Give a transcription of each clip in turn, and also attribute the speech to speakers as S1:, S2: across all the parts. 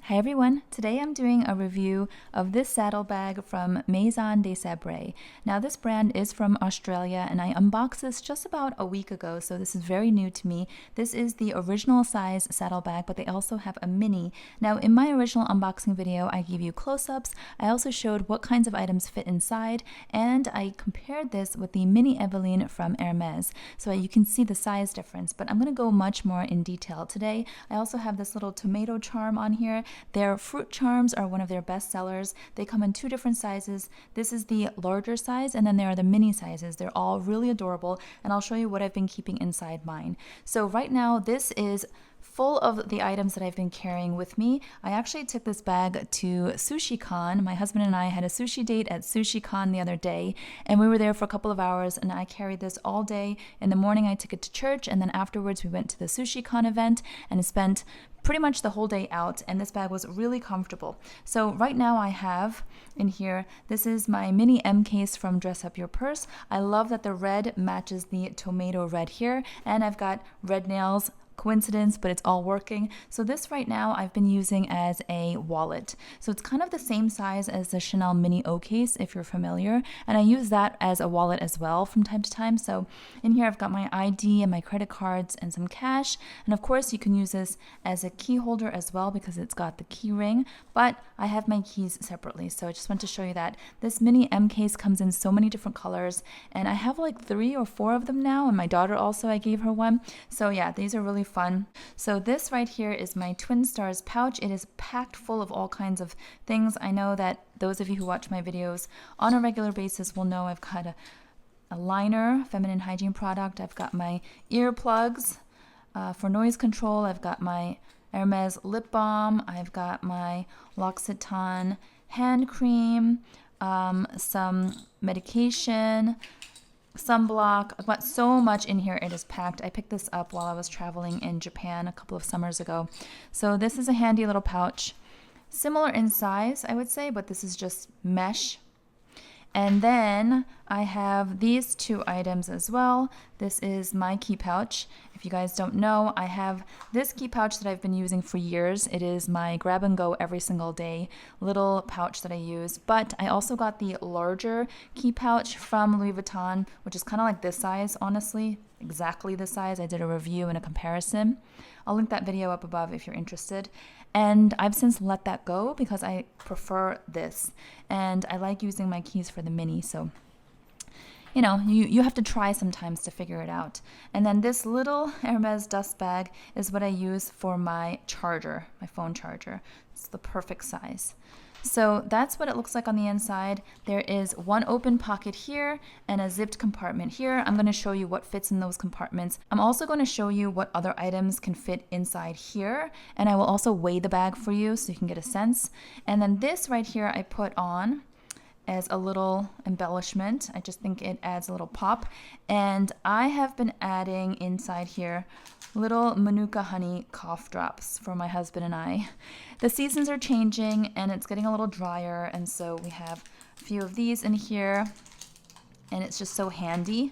S1: Hi everyone, today I'm doing a review of this saddle bag from Maison de Sabre. Now this brand is from Australia and I unboxed this just about a week ago, so this is very new to me. This is the original size saddle bag, but they also have a mini. Now in my original unboxing video I gave you close-ups, I also showed what kinds of items fit inside, and I compared this with the mini Evelyne from Hermes, so you can see the size difference, but I'm going to go much more in detail today. I also have this little tomato charm on here. Their fruit charms are one of their best sellers. They come in two different sizes. This is the larger size, and then there are the mini sizes. They're all really adorable, and I'll show you what I've been keeping inside mine. So right now, this is full of the items that I've been carrying with me. I actually took this bag to Sushi Con. My husband and I had a sushi date at Sushi Con the other day, and we were there for a couple of hours, and I carried this all day. In the morning, I took it to church, and then afterwards, we went to the Sushi Con event and spent pretty much the whole day out, and this bag was really comfortable. So right now I have in here, this is my mini M case from Dress Up Your Purse. I love that the red matches the tomato red here, and I've got red nails. Coincidence, but it's all working. So this right now I've been using as a wallet. So it's kind of the same size as the Chanel Mini O case, if you're familiar, and I use that as a wallet as well from time to time. So in here I've got my ID and my credit cards and some cash, and of course you can use this as a key holder as well because it's got the key ring, but I have my keys separately. So I just want to show you that this mini M case comes in so many different colors, and I have like 3 or 4 of them now, and my daughter also, I gave her one. So yeah, these are really fun. So this right here is my Twin Stars pouch. It is packed full of all kinds of things. I know that those of you who watch my videos on a regular basis will know I've got a liner, feminine hygiene product. I've got my earplugs for noise control. I've got my Hermes lip balm. I've got my L'Occitane hand cream, some medication, sunblock. I've got so much in here. It is packed. I picked this up while I was traveling in Japan a couple of summers ago. So this is a handy little pouch. Similar in size, I would say, but this is just mesh. And then I have these 2 items as well. This is my key pouch. If you guys don't know, I have this key pouch that I've been using for years. It is my grab and go every single day little pouch that I use. But I also got the larger key pouch from Louis Vuitton, which is kind of like this size, honestly. Exactly the size. I did a review and a comparison. I'll link that video up above if you're interested. And I've since let that go because I prefer this. And I like using my keys for the mini, so you know, you have to try sometimes to figure it out. And then this little Hermes dust bag is what I use for my charger, my phone charger. It's the perfect size. So that's what it looks like on the inside. There is one open pocket here and a zipped compartment here. I'm going to show you what fits in those compartments. I'm also going to show you what other items can fit inside here, and I will also weigh the bag for you so you can get a sense. And then this right here I put on as a little embellishment. I just think it adds a little pop. And I have been adding inside here little Manuka honey cough drops for my husband and I. The seasons are changing and it's getting a little drier, and so we have a few of these in here, and it's just so handy.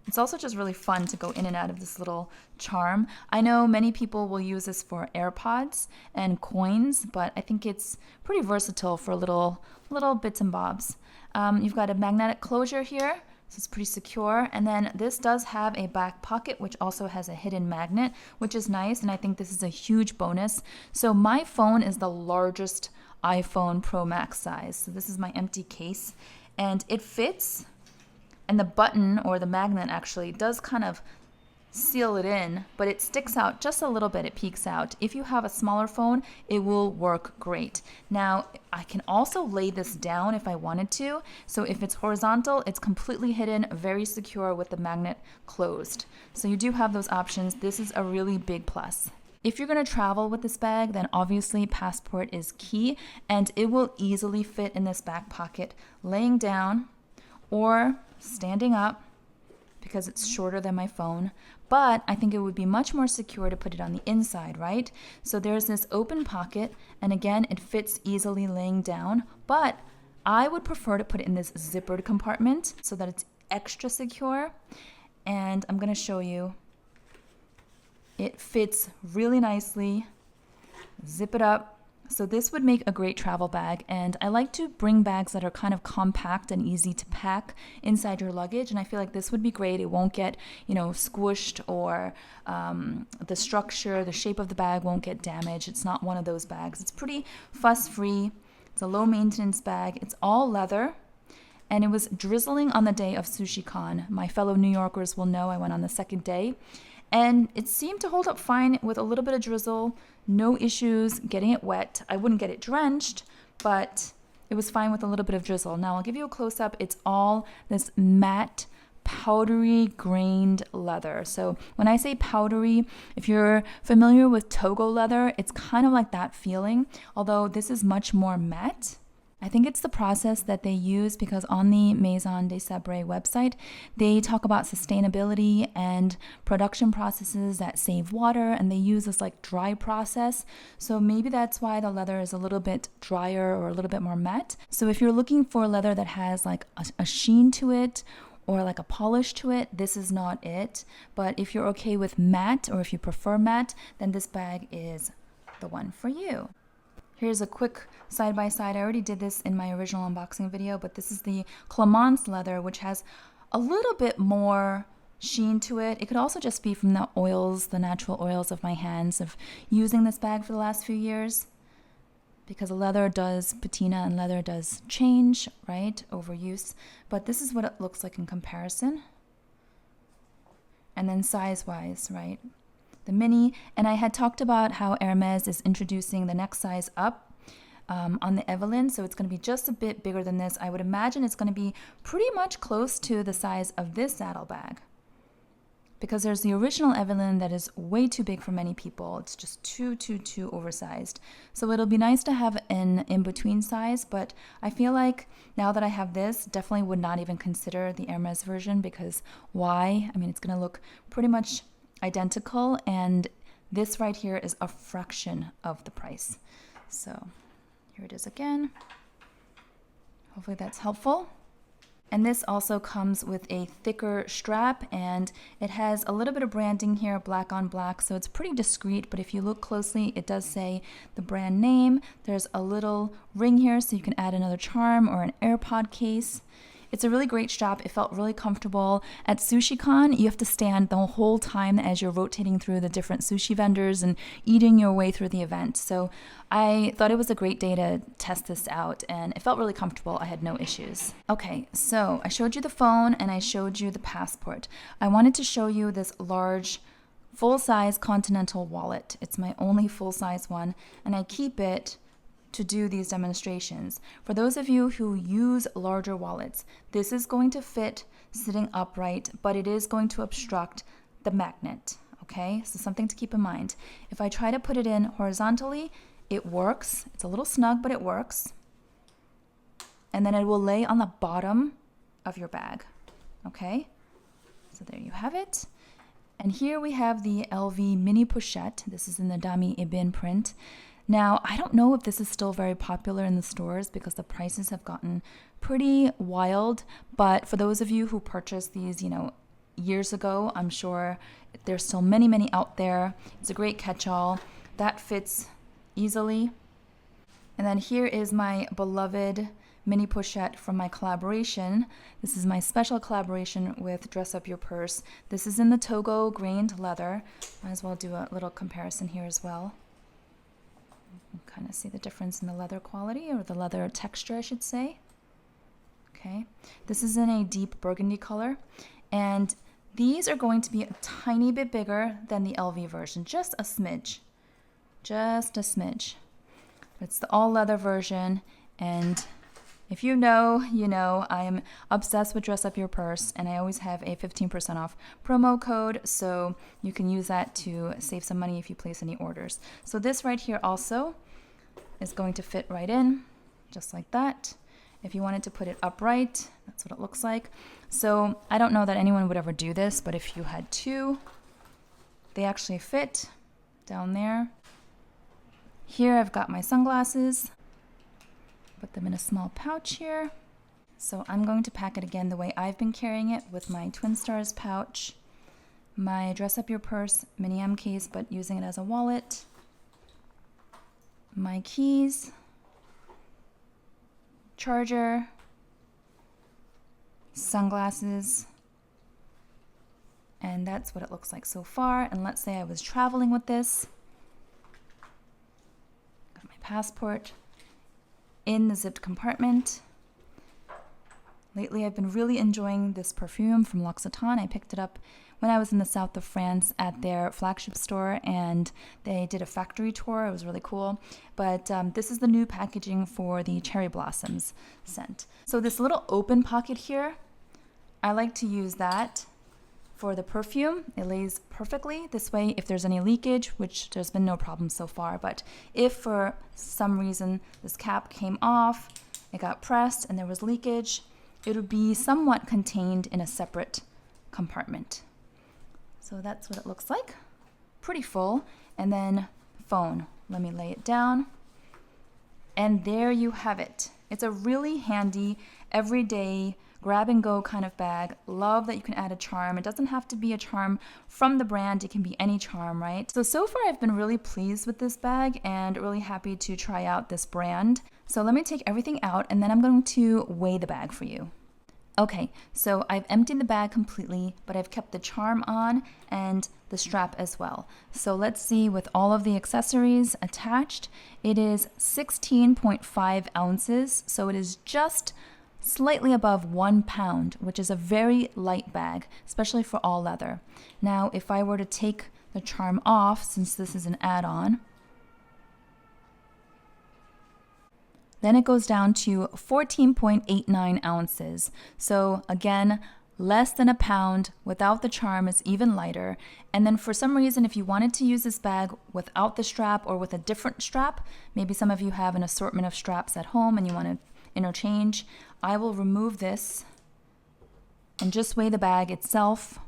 S1: It's also just really fun to go in and out of this little charm. I know many people will use this for AirPods and coins, but I think it's pretty versatile for little bits and bobs. You've got a magnetic closure here, so it's pretty secure. And then this does have a back pocket, which also has a hidden magnet, which is nice, and I think this is a huge bonus. So my phone is the largest iPhone Pro Max size. So this is my empty case, and it fits. And the button, or the magnet actually, does kind of seal it in, but it sticks out just a little bit. It peeks out. If you have a smaller phone, it will work great. Now, I can also lay this down if I wanted to. So if it's horizontal, it's completely hidden, very secure with the magnet closed. So you do have those options. This is a really big plus. If you're going to travel with this bag, then obviously passport is key, and it will easily fit in this back pocket laying down or standing up because it's shorter than my phone. But I think it would be much more secure to put it on the inside, right? So there's this open pocket, and again, it fits easily laying down, but I would prefer to put it in this zippered compartment so that it's extra secure. And I'm going to show you. It fits really nicely. Zip it up, So this would make a great travel bag, and I like to bring bags that are kind of compact and easy to pack inside your luggage, and I feel like this would be great. It won't get, squished, or the structure, the shape of the bag won't get damaged. It's not one of those bags. It's pretty fuss-free. It's a low-maintenance bag. It's all leather, and it was drizzling on the day of SushiCon. My fellow New Yorkers will know I went on the second day, and it seemed to hold up fine with a little bit of drizzle. No issues getting it wet. I wouldn't get it drenched, but it was fine with a little bit of drizzle. Now I'll give you a close-up. It's all this matte, powdery grained leather. So when I say powdery, if you're familiar with Togo leather, it's kind of like that feeling, although this is much more matte. I think it's the process that they use, because on the Maison de Sabre website, they talk about sustainability and production processes that save water, and they use this like dry process. So maybe that's why the leather is a little bit drier or a little bit more matte. So if you're looking for leather that has like a sheen to it, or like a polish to it, this is not it. But if you're okay with matte, or if you prefer matte, then this bag is the one for you. Here's a quick side-by-side. I already did this in my original unboxing video, but this is the Clemence leather, which has a little bit more sheen to it. It could also just be from the oils, the natural oils of my hands of using this bag for the last few years, because leather does patina and leather does change, right, over use. But this is what it looks like in comparison. And then size-wise, right? The mini, and I had talked about how Hermes is introducing the next size up on the Evelyne, so it's going to be just a bit bigger than this. I would imagine it's going to be pretty much close to the size of this saddlebag, because there's the original Evelyne that is way too big for many people. It's just too oversized. So it'll be nice to have an in-between size, but I feel like now that I have this, definitely would not even consider the Hermes version, because why? I mean, it's going to look pretty much identical, and this right here is a fraction of the price. So here it is again. Hopefully that's helpful. And this also comes with a thicker strap, and it has a little bit of branding here, black on black, so it's pretty discreet, but if you look closely, it does say the brand name. There's a little ring here so you can add another charm or an AirPod case. It's a really great strap. It felt really comfortable. At SushiCon, you have to stand the whole time as you're rotating through the different sushi vendors and eating your way through the event. So I thought it was a great day to test this out, and it felt really comfortable. I had no issues. Okay, so I showed you the phone and I showed you the passport. I wanted to show you this large full-size Continental wallet. It's my only full-size one, and I keep it to do these demonstrations. For those of you who use larger wallets, this is going to fit sitting upright, but it is going to obstruct the magnet, okay? So something to keep in mind. If I try to put it in horizontally, it works. It's a little snug, but it works. And then it will lay on the bottom of your bag, okay? So there you have it. And here we have the LV mini pochette. This is in the Dami Ibn print. Now, I don't know if this is still very popular in the stores, because the prices have gotten pretty wild, but for those of you who purchased these, years ago, I'm sure there's still many out there. It's a great catch-all. That fits easily. And then here is my beloved mini pochette from my collaboration. This is my special collaboration with Dress Up Your Purse. This is in the Togo grained leather. Might as well do a little comparison here as well. Kind of see the difference in the leather quality, or the leather texture, I should say. Okay, this is in a deep burgundy color, and these are going to be a tiny bit bigger than the LV version, just a smidge. It's the all leather version, and if you know, you know, I am obsessed with Dress Up Your Purse, and I always have a 15% off promo code, so you can use that to save some money if you place any orders. So this right here also is going to fit right in, just like that. If you wanted to put it upright, that's what it looks like. So I don't know that anyone would ever do this, but if you had two, they actually fit down there. Here I've got my sunglasses. Put them in a small pouch here. So I'm going to pack it again the way I've been carrying it, with my Twin Stars pouch, my Dress Up Your Purse mini M case, but using it as a wallet, my keys, charger, sunglasses, and that's what it looks like so far. And let's say I was traveling with this. Got my passport in the zipped compartment. Lately, I've been really enjoying this perfume from L'Occitane. I picked it up when I was in the south of France at their flagship store, and they did a factory tour. It was really cool. But this is the new packaging for the Cherry Blossoms scent. So this little open pocket here, I like to use that for the perfume. It lays perfectly. This way, if there's any leakage, which there's been no problem so far, but if for some reason this cap came off, it got pressed, and there was leakage, it would be somewhat contained in a separate compartment. So that's what it looks like. Pretty full. And then phone. Let me lay it down. And there you have it. It's a really handy, everyday, grab and go kind of bag. Love that you can add a charm. It doesn't have to be a charm from the brand. It can be any charm, right? So far I've been really pleased with this bag and really happy to try out this brand. So let me take everything out and then I'm going to weigh the bag for you. Okay, so I've emptied the bag completely, but I've kept the charm on and the strap as well. So let's see, with all of the accessories attached, it is 16.5 ounces. So it is just slightly above 1 pound, which is a very light bag, especially for all leather. Now, if I were to take the charm off, since this is an add-on, then it goes down to 14.89 ounces. So again, less than a pound. Without the charm, it's even lighter. And then for some reason, if you wanted to use this bag without the strap or with a different strap, maybe some of you have an assortment of straps at home and you want to interchange, I will remove this and just weigh the bag itself.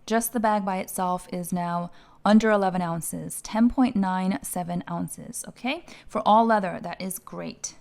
S1: Just the bag by itself is now under 11 ounces, 10.97 ounces, okay? For all leather, that is great.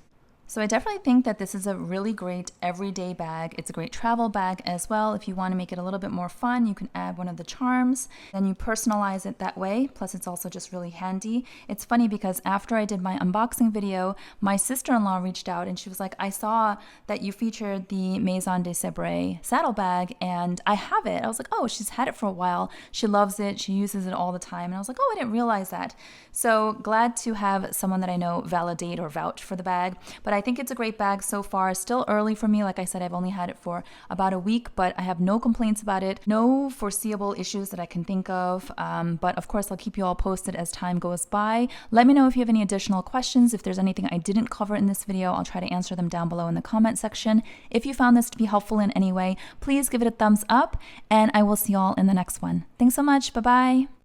S1: So I definitely think that this is a really great everyday bag. It's a great travel bag as well. If you want to make it a little bit more fun, you can add one of the charms, then you personalize it that way. Plus it's also just really handy. It's funny because after I did my unboxing video, my sister-in-law reached out and she was like, I saw that you featured the Maison de Sabre saddle bag and I have it. I was like, oh, she's had it for a while. She loves it. She uses it all the time. And I was like, oh, I didn't realize that. So glad to have someone that I know validate or vouch for the bag. But I think it's a great bag so far. Still early for me. Like I said, I've only had it for about a week, but I have no complaints about it. No foreseeable issues that I can think of. But of course, I'll keep you all posted as time goes by. Let me know if you have any additional questions. If there's anything I didn't cover in this video, I'll try to answer them down below in the comment section. If you found this to be helpful in any way, please give it a thumbs up and I will see you all in the next one. Thanks so much. Bye-bye.